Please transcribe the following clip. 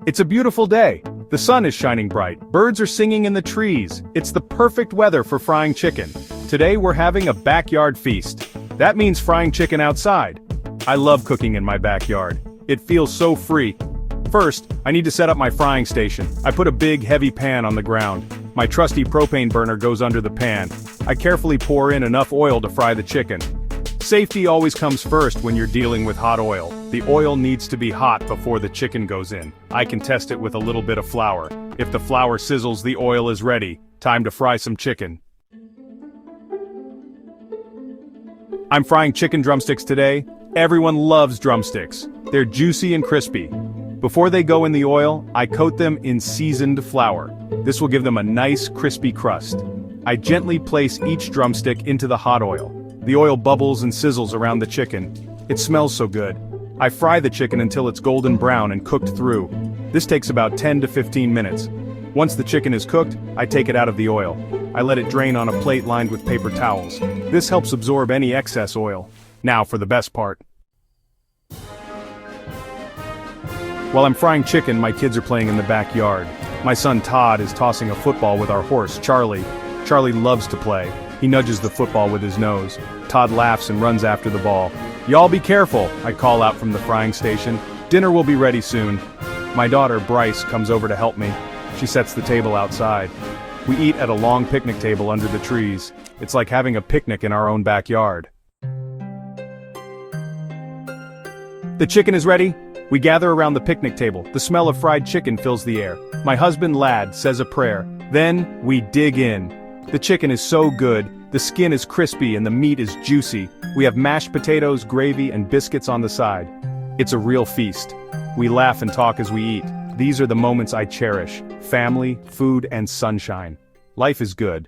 It's a beautiful day. The sun is shining bright, birds are singing in the trees. It's the perfect weather for frying chicken. Today we're having a backyard feast. That means frying chicken outside. I love cooking in my backyard. It feels so free. First, I need to set up my frying station. I put a big, heavy pan on the ground. My trusty propane burner goes under the pan. I carefully pour in enough oil to fry the chicken. Safety always comes first when you're dealing with hot oil. The oil needs to be hot before the chicken goes in. I can test it with a little bit of flour. If the flour sizzles, the oil is ready. Time to fry some chicken. I'm frying chicken drumsticks today. Everyone loves drumsticks. They're juicy and crispy. Before they go in the oil, I coat them in seasoned flour. This will give them a nice crispy crust. I gently place each drumstick into the hot oil. The oil bubbles and sizzles around the chicken. It smells so good. I fry the chicken until it's golden brown and cooked through. This takes about 10 to 15 minutes. Once the chicken is cooked, I take it out of the oil. I let it drain on a plate lined with paper towels. This helps absorb any excess oil. Now for the best part. While I'm frying chicken, my kids are playing in the backyard. My son Todd is tossing a football with our horse, Charlie. Charlie loves to play. He nudges the football with his nose. Todd laughs and runs after the ball. "Y'all be careful," I call out from the frying station. "Dinner will be ready soon." My daughter, Bryce, comes over to help me. She sets the table outside. We eat at a long picnic table under the trees. It's like having a picnic in our own backyard. The chicken is ready. We gather around the picnic table. The smell of fried chicken fills the air. My husband, Lad, says a prayer. Then, we dig in. The chicken is so good, the skin is crispy and the meat is juicy. We have mashed potatoes, gravy, and biscuits on the side. It's a real feast. We laugh and talk as we eat. These are the moments I cherish. Family, food, and sunshine. Life is good.